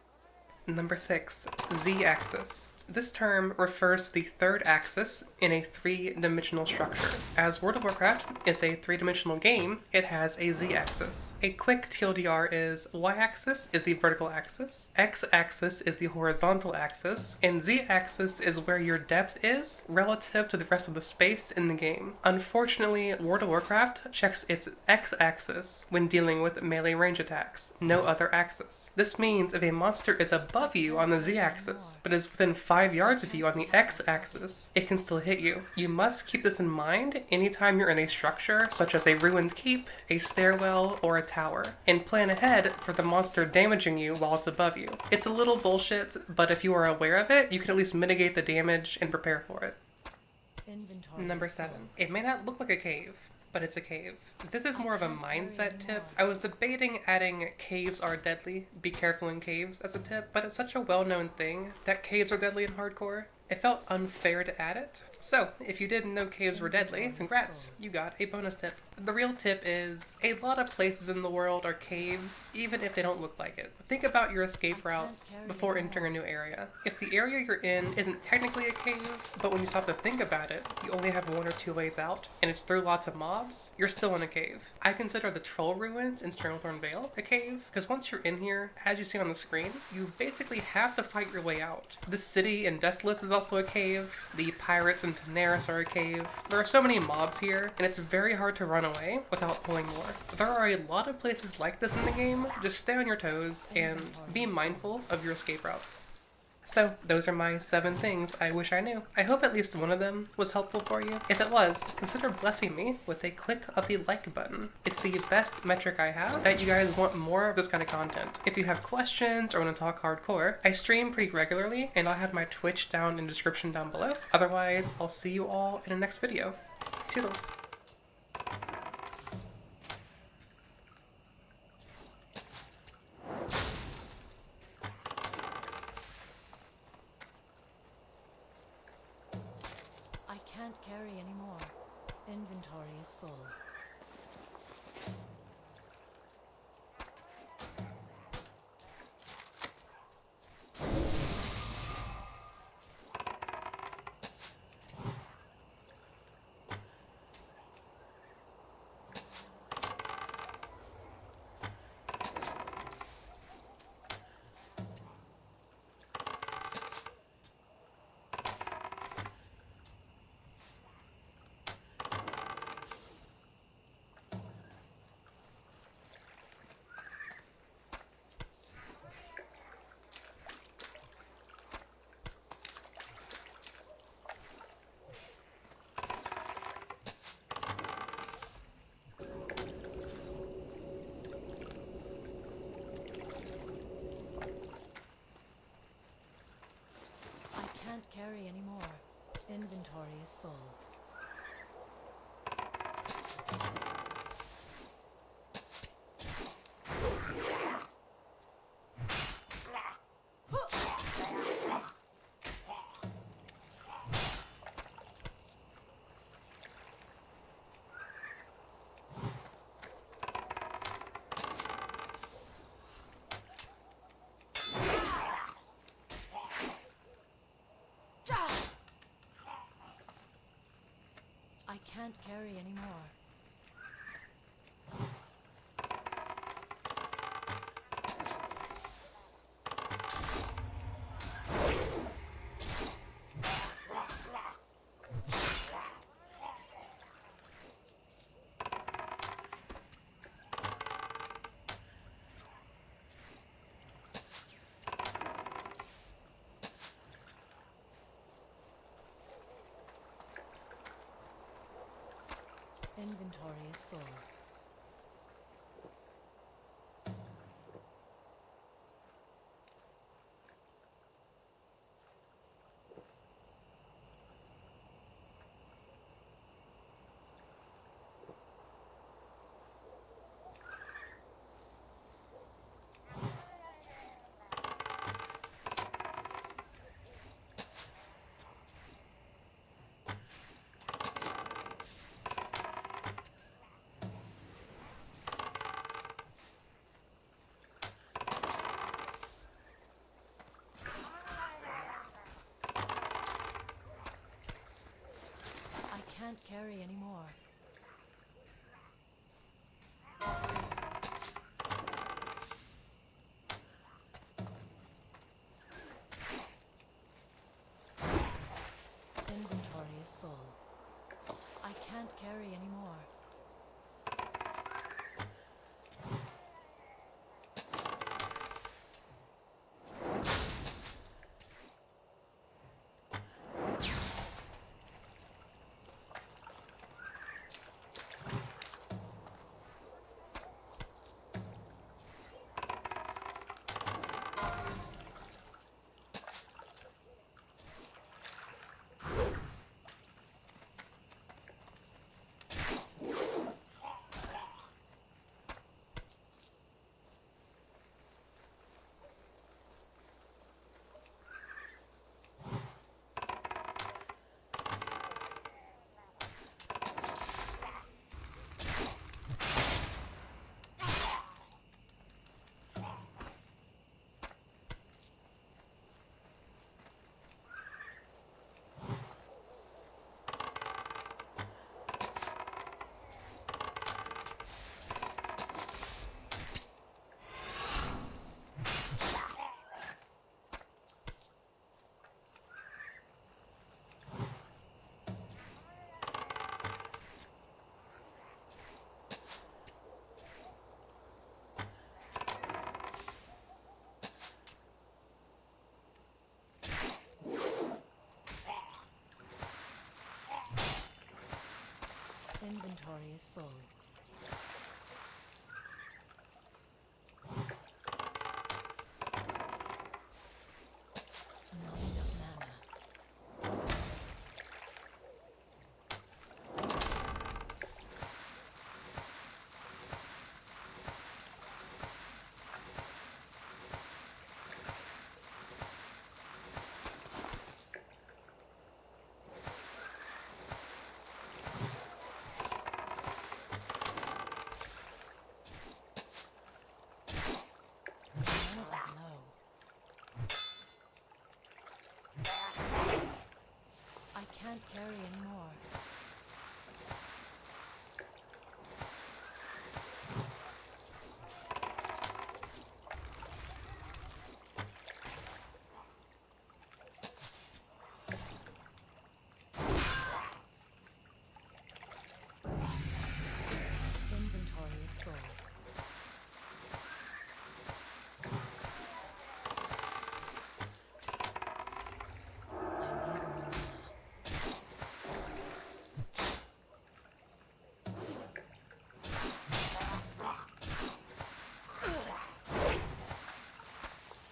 Number 6. Z-axis. This term refers to the third axis in a three-dimensional structure. As World of Warcraft is a three-dimensional game, it has a z-axis. A quick TLDR is y-axis is the vertical axis, x-axis is the horizontal axis, and z-axis is where your depth is relative to the rest of the space in the game. Unfortunately, World of Warcraft checks its x-axis when dealing with melee range attacks, no other axis. This means if a monster is above you on the z-axis, but is within 5 yards of you on the x-axis, it can still hit you. You must keep this in mind anytime you're in a structure, such as a ruined keep, a stairwell, or a tower, and plan ahead for the monster damaging you while it's above you. It's a little bullshit, but if you are aware of it, you can at least mitigate the damage and prepare for it. Number 7. It may not look like a cave, but it's a cave. This is more of a mindset tip. I was debating adding caves are deadly, be careful in caves as a tip, but it's such a well-known thing that caves are deadly in hardcore. It felt unfair to add it. So, if you didn't know caves were deadly, congrats, you got a bonus tip. The real tip is, a lot of places in the world are caves, even if they don't look like it. Think about your escape routes before entering a new area. If the area you're in isn't technically a cave, but when you stop to think about it, you only have 1 or 2 ways out, and it's through lots of mobs, you're still in a cave. I consider the Troll Ruins in Stranglethorn Vale a cave, because once you're in here, as you see on the screen, you basically have to fight your way out. The city in Desolace is also a cave, the pirates in Daenerys are a cave. There are so many mobs here, and it's very hard to run away without pulling more. There are a lot of places like this in the game. Just stay on your toes and be mindful of your escape routes. So those are my 7 things I wish I knew. I hope at least one of them was helpful for you. If it was, consider blessing me with a click of the like button. It's the best metric I have that you guys want more of this kind of content. If you have questions or want to talk hardcore, I stream pretty regularly and I'll have my Twitch down in the description down below. Otherwise, I'll see you all in the next video. Toodles. I can't carry anymore. Inventory is full. I can't carry anymore. Inventory is full. I can't carry anymore. Inventory is full. I can't carry anymore. Inventory is full. I can't carry anymore. Inventory is full. Not enough mana. I can't carry anymore. Inventory is full.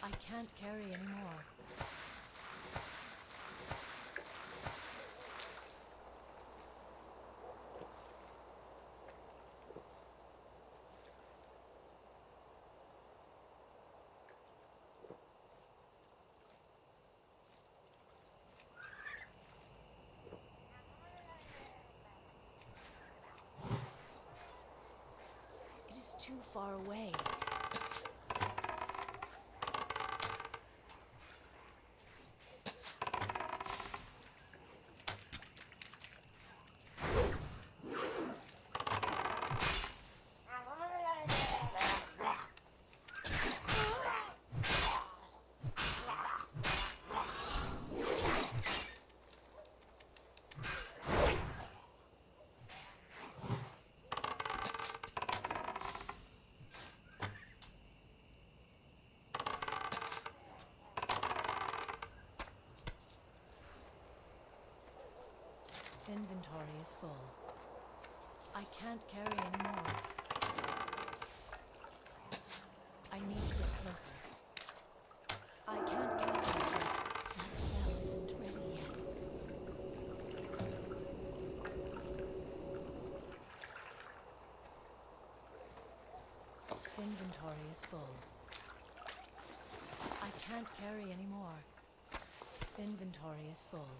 I can't carry anymore. It is too far away. Inventory is full. I can't carry anymore. I need to get closer. I can't cast it yet. That spell isn't ready yet. Inventory is full. I can't carry anymore. Inventory is full.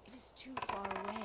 It is too far away.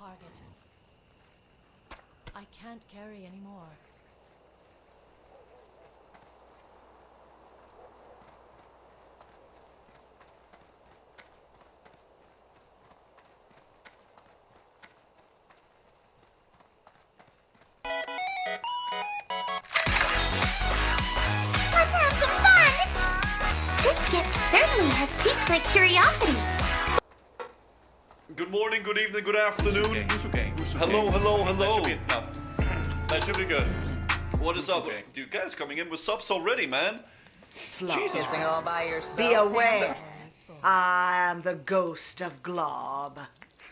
target. I can't carry anymore. Let's have some fun! This gift certainly has piqued my curiosity. Good morning, good evening, good afternoon. Hello, hello, hello. That should be good. What is up? Dude, guys coming in with subs already, man. Jesus. all by yourself. Be aware, I am the ghost of Glob.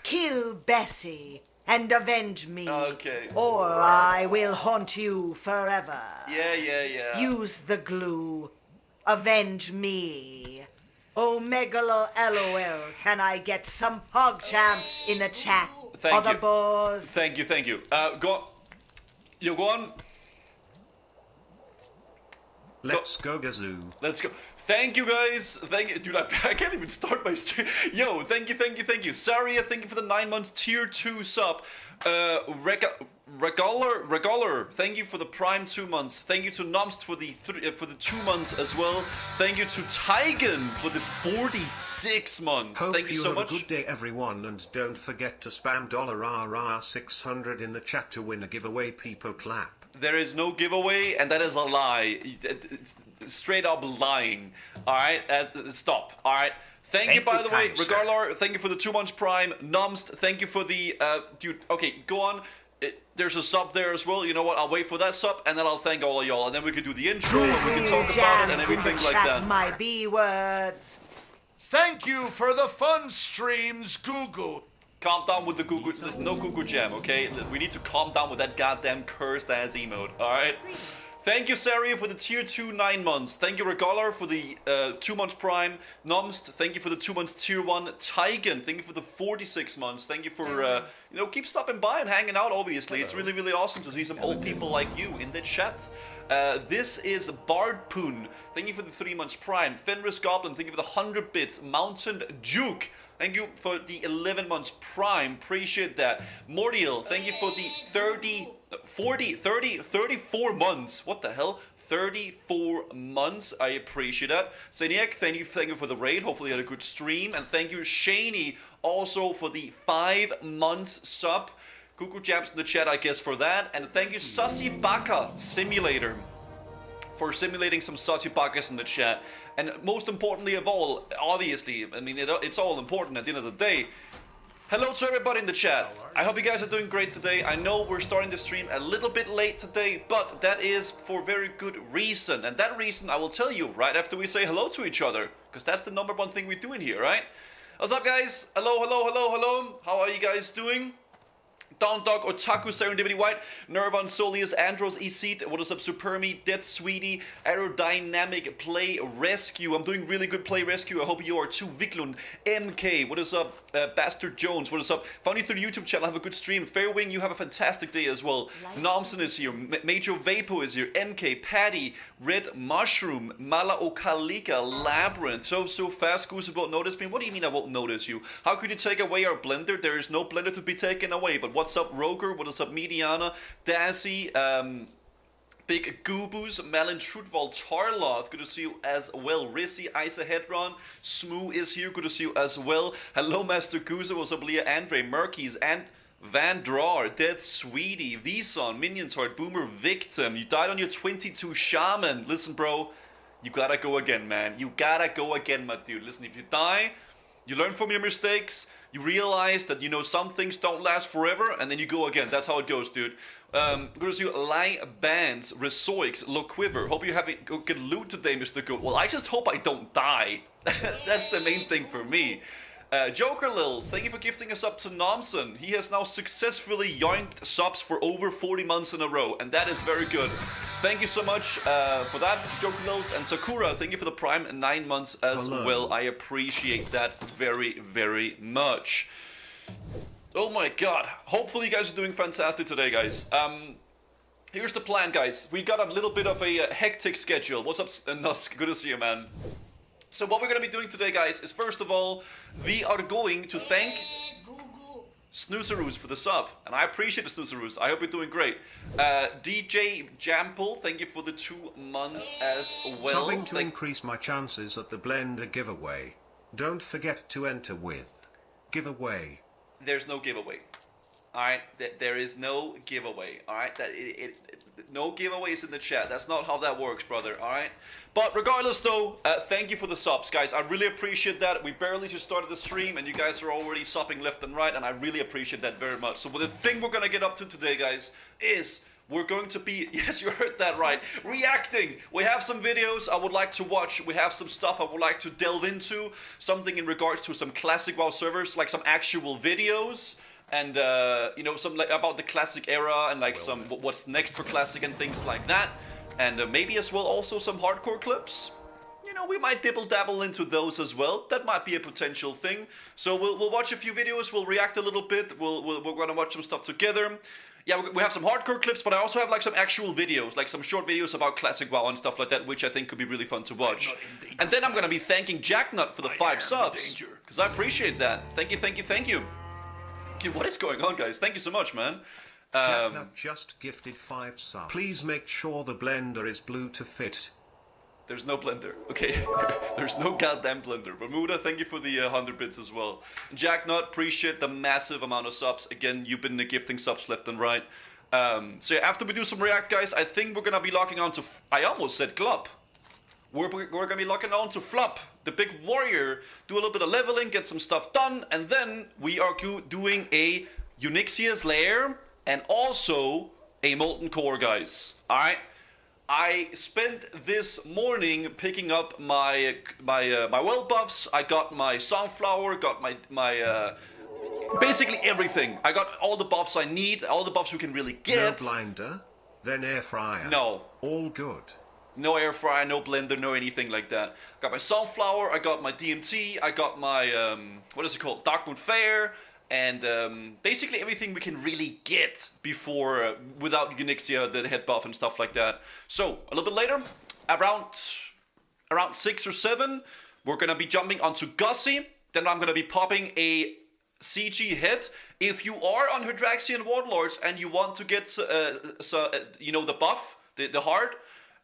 Kill Bessie and avenge me. Okay. Or I will haunt you forever. Yeah. Use the glue. Avenge me. Oh, Megalo LOL, can I get some pog champs in the chat? Thank you. Boys. Thank you. Go on. Let's go Gazoo. Let's go. Thank you guys. Thank you. Dude, I can't even start my stream. Yo, thank you. Saria, thank you for the 9 months tier 2 sub. Regaler, thank you for the prime 2 months. Thank you to Nomst for the 2 months as well. Thank you to Tigan for the 46 months. Hope thank you so have much. A good day, everyone, and don't forget to spam $600 in the chat to win a giveaway. People clap. There is no giveaway, and that is a lie. Straight up lying. Alright, stop. Alright. Thank you, by the way, Regalar, thank you for the 2 months prime. Nomst, thank you for the, dude, okay, go on. There's a sub there as well. You know what? I'll wait for that sub, and then I'll thank all of y'all, and then we can do the intro, and we can talk about it and everything like that. My B words. Thank you for the fun streams, Google. Calm down with the Google. There's no Google Jam, okay? We need to calm down with that goddamn cursed ass emote, alright? Thank you, Saria, for the tier 2 9 months. Thank you, Regalar, for the 2 months prime. Nomst, thank you for the 2 months tier 1. Tigan, thank you for the 46 months. Thank you for, keep stopping by and hanging out, obviously. It's really, really awesome to see some old people like you in the chat. This is Bardpoon. Thank you for the 3 months prime. Fenris Goblin, thank you for the 100 bits. Mountain Duke, thank you for the 11 months prime. Appreciate that. Mordial, thank you for the 34 months. What the hell? 34 months. I appreciate that. Zeniac, thank you for the raid. Hopefully you had a good stream. And thank you, Shaney, also for the 5 months sub. Cuckoo Jams in the chat, I guess, for that. And thank you, Sussy Baka Simulator, for simulating some Sussy Bakas in the chat. And most importantly of all, obviously, I mean, it's all important at the end of the day. Hello to everybody in the chat. I hope you guys are doing great today. I know we're starting the stream a little bit late today, but that is for very good reason. And that reason I will tell you right after we say hello to each other, because that's the #1 thing we do in here, right? What's up, guys? Hello. How are you guys doing? Down Dog, Otaku, Serendipity White, Nervan, Solius, Andros, Isit, what is up, Supermi, Death Sweetie, Aerodynamic, Play Rescue. I'm doing really good Play Rescue. I hope you are too. Viklund, MK, what is up, Bastard Jones, what is up? Found you through the YouTube channel, have a good stream. Fairwing, you have a fantastic day as well. Nomson is here, Major Vapo is here, MK, Patty, Red Mushroom, Mala Okalika, Labyrinth. So fast, Goose won't notice me. What do you mean I won't notice you? How could you take away our blender? There is no blender to be taken away, but what's up, Roger? What is up, Mediana? Dassy, Big Goobus, Malin Trudval, Tarloth, good to see you as well. Rissy, Isa Hedron, Smoo is here, good to see you as well. Hello, Master Guza, what's up, Leah, Andre, Murkies, and Van Draar, Dead Sweetie, Vison, Minions Heart, Boomer Victim. You died on your 22 Shaman. Listen, bro, you gotta go again, man. You gotta go again, my dude. Listen, if you die, you learn from your mistakes. You realize that, some things don't last forever, and then you go again. That's how it goes, dude. Good to see you, Lai Bands, Resoix, Loquiver. Hope you have a good loot today, Mr. Goat. Well, I just hope I don't die. That's the main thing for me. Joker Lils, thank you for gifting us up to Nomson. He has now successfully yoinked subs for over 40 months in a row, and that is very good. Thank you so much for that, Joker Lils. And Sakura, thank you for the prime 9 months as well. I appreciate that very, very much. Oh my god. Hopefully you guys are doing fantastic today, guys. Here's the plan, guys. We got a little bit of a hectic schedule. What's up, Nusk? Good to see you, man. So what we're going to be doing today, guys, is first of all, we are going to thank... Snoozeroos for the sub, and I appreciate the Snoozeroos. I hope you're doing great. DJ Jample, thank you for the 2 months as well. Subbing to increase my chances at the Blender giveaway. Don't forget to enter with giveaway. There's no giveaway. Alright, there is no giveaway. Alright, no giveaways in the chat. That's not how that works, brother. Alright, but regardless, though, thank you for the subs, guys. I really appreciate that. We barely just started the stream, and you guys are already subbing left and right, and I really appreciate that very much. So, the thing we're gonna get up to today, guys, is we're going to be, yes, you heard that right, reacting. We have some videos I would like to watch. We have some stuff I would like to delve into. Something in regards to some classic WoW servers, like some actual videos. And, you know, some like, about the classic era and like some what's next for classic and things like that. And maybe as well also some hardcore clips. You know, we might dibble-dabble into those as well. That might be a potential thing. So we'll watch a few videos, we'll react a little bit, we're gonna watch some stuff together. Yeah, we have some hardcore clips, but I also have like some actual videos, like some short videos about classic WoW and stuff like that, which I think could be really fun to watch. And then I'm gonna be thanking Jacknut for the 5 subs, because I appreciate that. Thank you, thank you, thank you. Dude, what is going on, guys? Thank you so much, man. Jacknut just gifted 5 subs. Please make sure the blender is blue to fit. There's no blender. Okay, there's no goddamn blender. Bermuda, thank you for the 100 bits as well. Jacknut, appreciate the massive amount of subs. Again, you've been gifting subs left and right. So yeah, after we do some react, guys, I think we're gonna be locking on to... I almost said Glub. We're gonna be locking on to Flop, the big warrior, do a little bit of leveling, get some stuff done, and then we are doing a Onyxia's Lair and also a Molten Core, guys. Alright? I spent this morning picking up my world buffs. I got my Sunflower, got my basically everything. I got all the buffs I need, all the buffs we can really get. No blinder, then air fryer. No. All good. No air fryer, no blender, no anything like that. I got my Sunflower, I got my DMT, I got my, what is it called, Darkmoon Fair, and basically everything we can really get before, without Onyxia, the head buff and stuff like that. So, a little bit later, around 6 or 7, we're gonna be jumping onto Gussie, then I'm gonna be popping a CG head. If you are on Hydraxian Warlords and you want to get, you know, the buff, the heart,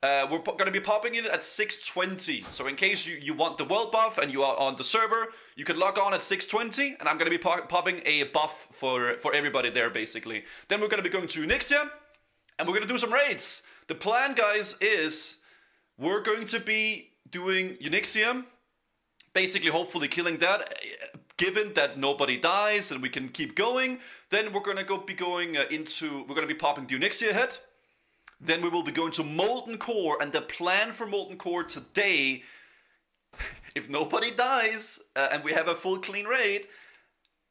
we're going to be popping it at 6:20. So in case you want the world buff and you are on the server, you can log on at 6:20, and I'm going to be popping a buff for everybody there, basically. Then we're going to be going to Onyxia, and we're going to do some raids. The plan, guys, is we're going to be doing Onyxia, basically hopefully killing that, given that nobody dies and we can keep going. Then we're going to be going we're going to be popping the Onyxia head. Then we will be going to Molten Core, and the plan for Molten Core today, if nobody dies, and we have a full clean raid,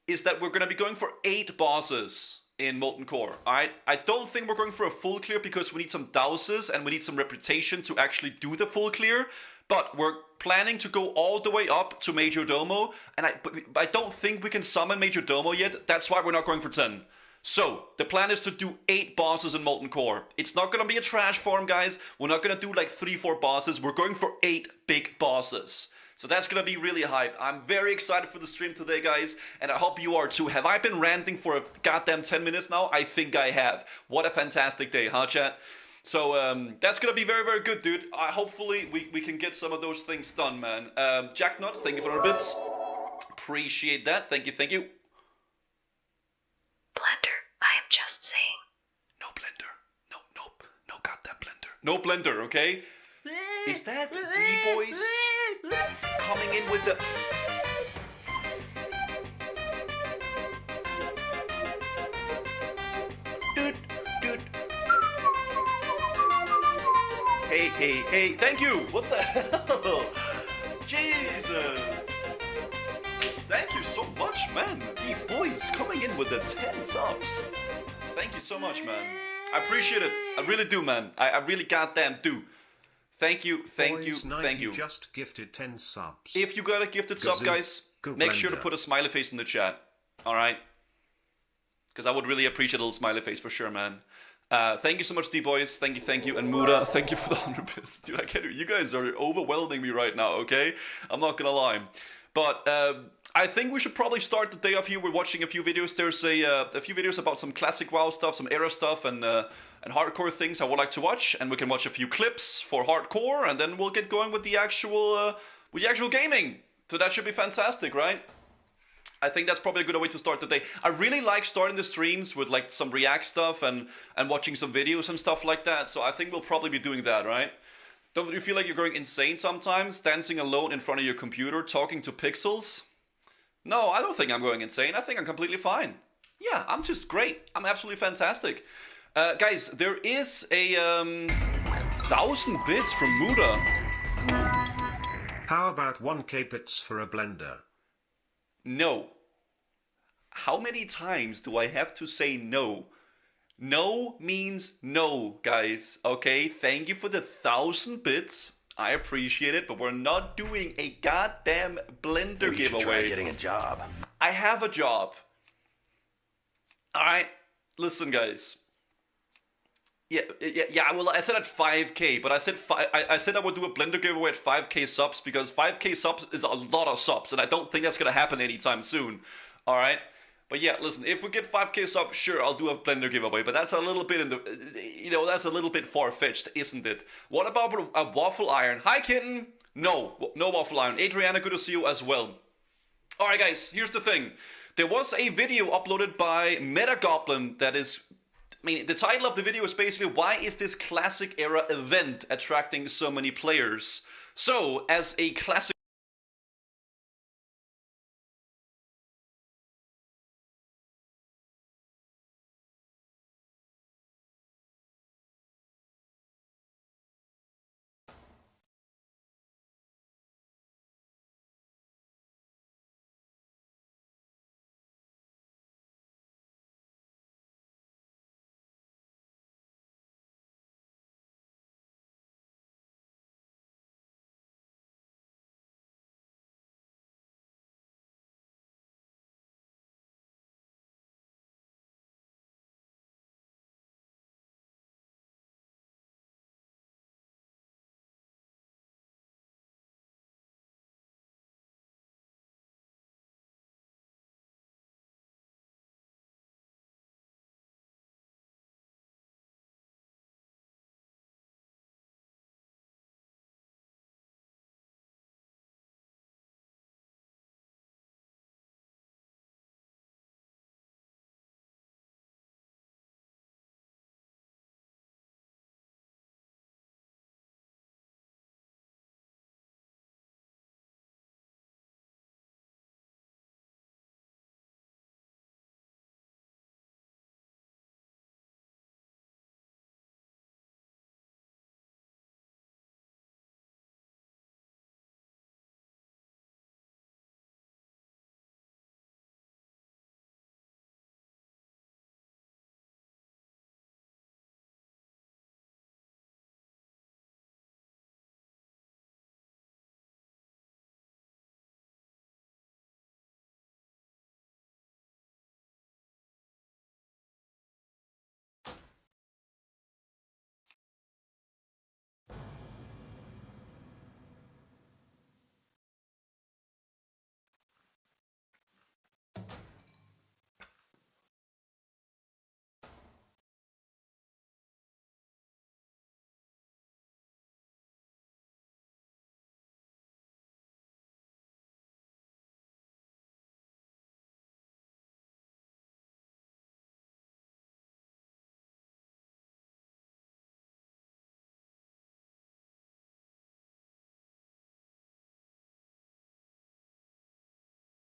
is that we're going to be going for 8 bosses in Molten Core, alright? I don't think we're going for a full clear because we need some douses and we need some reputation to actually do the full clear, but we're planning to go all the way up to Major Domo, and I don't think we can summon Major Domo yet. That's why we're not going for 10. So, the plan is to do 8 bosses in Molten Core. It's not gonna be a trash farm, guys. We're not gonna do like 3-4 bosses. We're going for 8 big bosses. So that's gonna be really hype. I'm very excited for the stream today, guys, and I hope you are too. Have I been ranting for a goddamn 10 minutes now? I think I have. What a fantastic day, huh, chat? So, that's gonna be very, very good, dude. Hopefully, we can get some of those things done, man. Jacknut, thank you for the bits. Appreciate that. Thank you, thank you. Blender, I am just saying. No blender. No goddamn blender. No blender, okay? Is that D-Boys coming in with the... Dude. Hey, thank you! What the hell? Jesus! Thank you so much, man. D-Boys coming in with the 10 subs. Thank you so much, man. I appreciate it. I really do, man. I really goddamn do. Thank you. Just gifted 10 subs. If you got a gifted sub, guys, make sure to put a smiley face in the chat. Alright? Because I would really appreciate a little smiley face for sure, man. Thank you so much, D-Boys. Thank you. And Muda, thank you for the 100 bits. Dude, I can't do it. You guys are overwhelming me right now, okay? I'm not gonna lie. But I think we should probably start the day off here. We're watching a few videos. There's a few videos about some classic WoW stuff, some era stuff, and hardcore things I would like to watch. And we can watch a few clips for hardcore, and then we'll get going with the actual gaming. So that should be fantastic, right? I think that's probably a good way to start the day. I really like starting the streams with like some React stuff and watching some videos and stuff like that. So I think we'll probably be doing that, right? Don't you feel like you're going insane sometimes? Dancing alone in front of your computer, talking to pixels? No, I don't think I'm going insane. I think I'm completely fine. Yeah, I'm just great. I'm absolutely fantastic. Guys, there is a 1,000 bits from Muda. How about 1k bits for a blender? No. How many times do I have to say no? No means no, guys. Okay, thank you for the 1,000 bits. I appreciate it, but we're not doing a goddamn blender Maybe you giveaway. should try getting a job. I have a job. Alright, listen, guys. Yeah. Well, I said at 5k, but I said I would do a blender giveaway at 5k subs because 5k subs is a lot of subs, and I don't think that's gonna happen anytime soon. All right. But yeah, listen, if we get 5k subs, sure, I'll do a blender giveaway, but that's a little bit that's a little bit far-fetched, isn't it? What about a waffle iron? Hi, kitten. No waffle iron. Adriana, good to see you as well. All right, guys, here's the thing. There was a video uploaded by Metagoblin that is, the title of the video is basically, why is this classic era event attracting so many players? So, as a classic